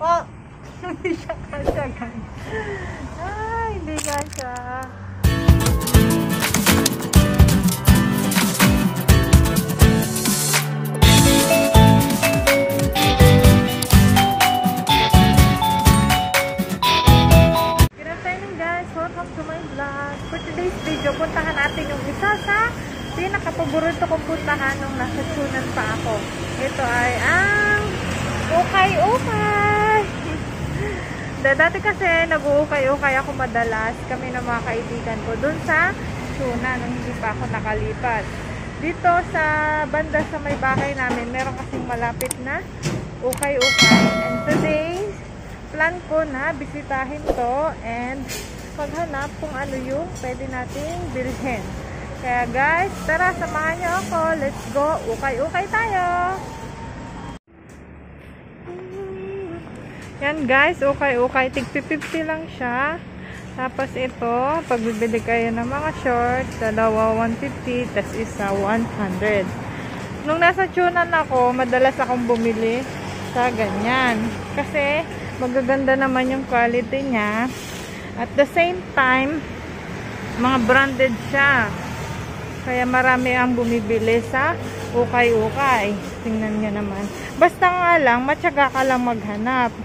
po. Hindi siya kasya, guys. Ay, hindi kasya. Good afternoon, guys. Welcome to my vlog. For today's video, puntahan natin yung isa sa pinaka-paborito kong puntahan nung nasa Chunan pa ako. Ito ay ang ukay-ukay. Dati kasi nag-uukay-ukay ako madalas kami ng mga kaibigan ko dun sa Chunan nung hindi pa ako nakalipat. Dito sa banda sa may bahay namin, meron kasing malapit na ukay-ukay. And today, plan ko na bisitahin to and maghanap kung ano yung pwede nating bilhin. Kaya guys, tara, samahan nyo ako. Let's go. Ukay-ukay tayo. Yan guys, ukay-ukay. Tig-50 lang siya. Tapos ito, pag bibili kayo ng mga shorts, dalawa 150, tas isa 100. Nung nasa Chunan ako, madalas akong bumili sa ganyan. Kasi magaganda naman yung quality niya. At the same time, mga branded siya. Kaya marami ang bumibili sa ukay-ukay. Tingnan nyo naman. Basta nga lang, matyaga ka lang maghanap.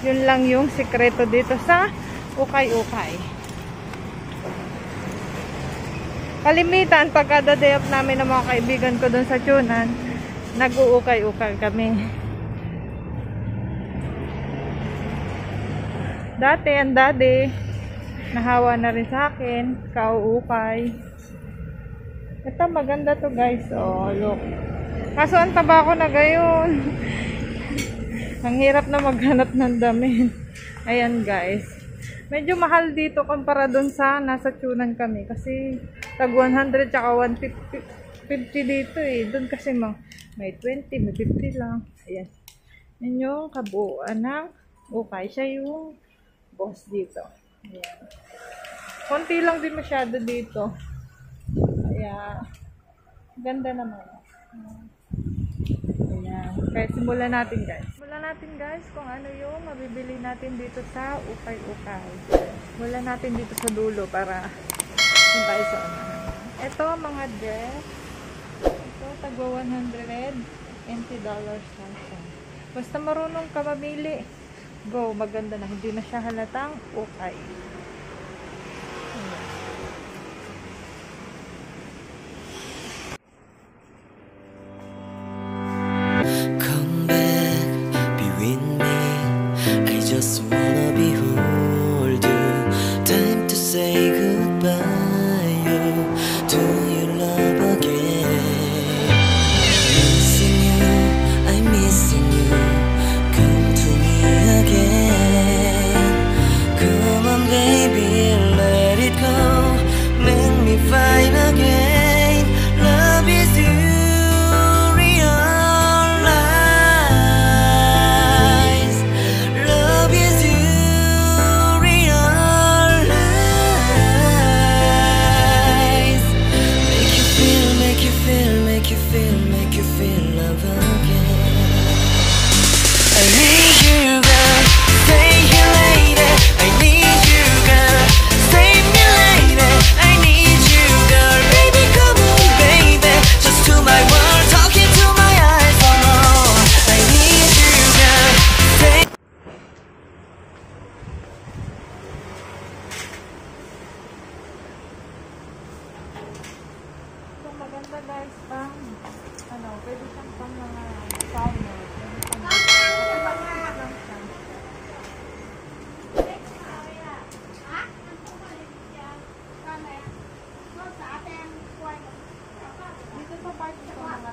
Yun lang yung sikreto dito sa ukay-ukay. Kalimitan, pag kada day off namin ng mga kaibigan ko dun sa Chunan, nag-uukay-ukay kami. Dati, ang daddy, nahawa na rin sa akin, kauukay. Ito, maganda to guys. Oh, look. Kaso ang taba ko na gayon. Ang hirap na maghanap ng damit. Ayan guys. Medyo mahal dito kumpara dun sa nasa Chunan kami. Kasi tag 100 tsaka 150 dito eh. Dun kasi may 20, may 50 lang. Ayan. Yan yung kabuuan ng ukay. Siya yung boss dito. Ayan. Konti lang din masyado dito. Kaya, ganda naman. Ayan. Kaya simulan natin guys. Simulan natin guys kung ano yung mabibili natin dito sa ukay-ukay. Simulan natin dito sa dulo para yung tayo sa unahan. Ito mga dress. Ito tagwa $120 lang siya. Basta marunong ka mamili. Go, maganda na. Hindi na siya halatang ukay. Just wanna behold you. Time to say goodbye. You to your love again. Missing you, I'm missing you. Come to me again. Come on, baby, let it go. Make me fine again. Love is you. Maganda guys, pang pwede siyang pang mga summer. Dito sa part ko mga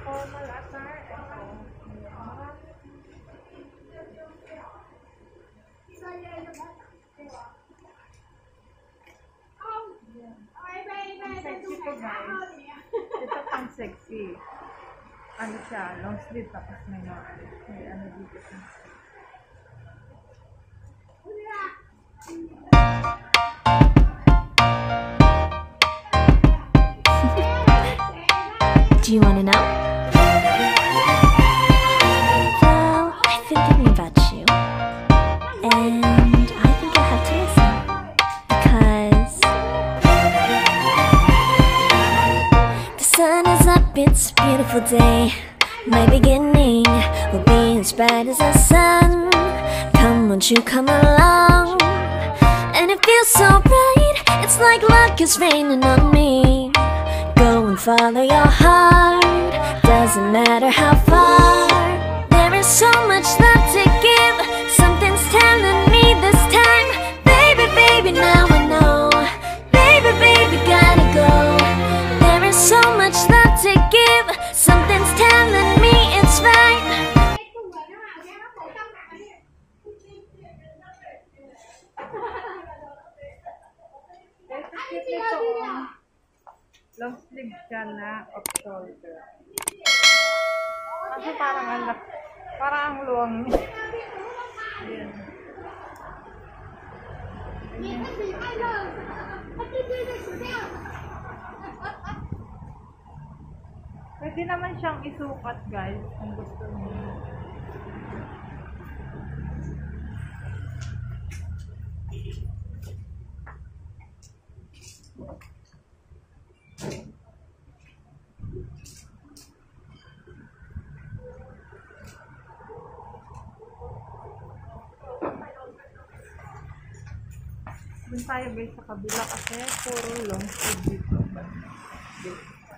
formal attire. ano siya, long sleeve, tapos may ano dito siya. Do you want to know? Well, I've been thinking about you, and I think you'll have to listen, because the sun is up, it's a beautiful day. My beginning will be as bright as the sun. Come, won't you come along? And it feels so bright, it's like luck is raining on me. Go and follow your heart, doesn't matter how far. There is so much love to give, something's telling me this time. Baby, baby, now I know. Baby, baby, gotta go. There is so much love to give, something's telling me it's right. Long sleeve siya na off shoulder. Kasi parang ang luwang niya. Ayan. Pwede naman siyang isukat, guys, kung gusto niyo. Doon tayo guys sa kabila kasi puro long sleeve dito.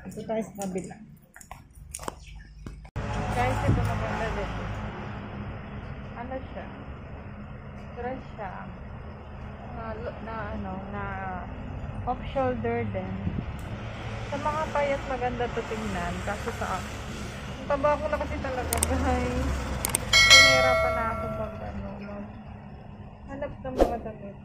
Ito tayo sa kabila. Guys, ito maganda din. Ano siya? Dress siya. Na off shoulder din. Sa mga payat maganda to tingnan. Kaso sa akin. Ang taba ko na kasi talaga guys. Pinahirapan na ako hanap ng mga damit.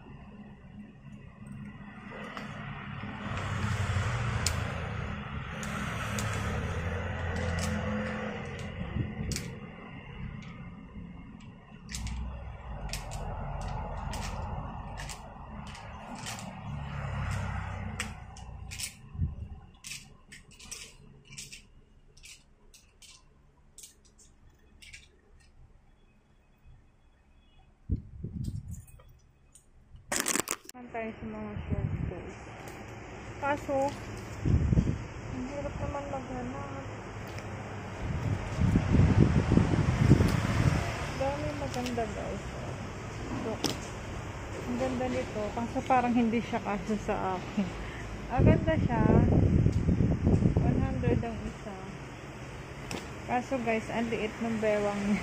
Tayo sa mga short clothes. Kaso, ang hirap naman maghanap. Dami maganda guys. So, ang ganda nito. Kaso parang hindi siya kaso sa akin. Ang ganda siya. 100 ang isa. Kaso guys, ang liit ng bewang niya.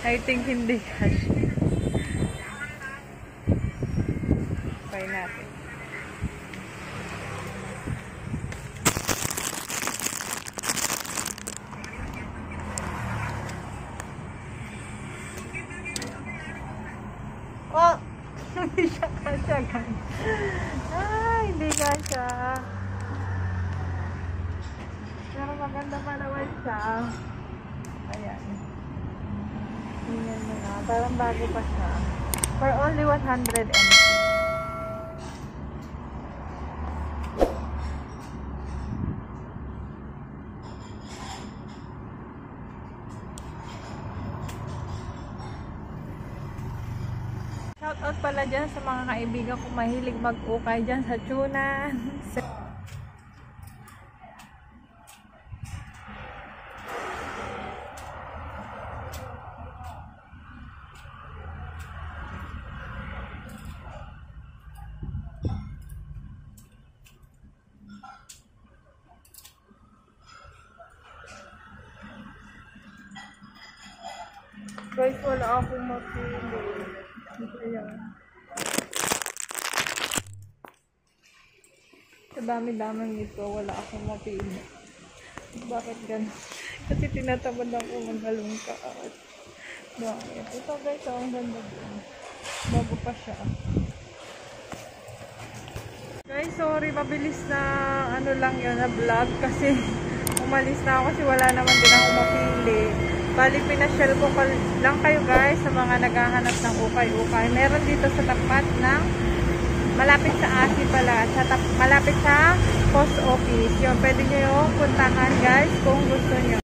I think hindi kasya. Natin. Oh! Hindi siya kasya guys. Hindi kasya. Pero maganda pa naman siya. Ayan. Tingnan mo na. Parang bago pa siya. For only 100 NT. Shoutout pala dyan sa mga kaibigan kong mahilig mag-ukay dyan sa tuna. Guys, wala akong mapili. Ayan. Sa dami-daming ito, wala akong mapili. Bakit ganun? Kasi tinatamad ako maghalungkat. Bakit? Ito guys, ang ganda din. Bago pa siya. Guys, sorry, mabilis na ano lang yun na vlog kasi umalis na ako kasi wala naman din ako mapili. Bali, pinasyal ko lang kayo guys sa mga naghahanap ng ukay-ukay. Meron dito sa tapat ng malapit sa ASI pala, malapit sa post office. Yun, pwede nyo yung puntahan guys kung gusto nyo.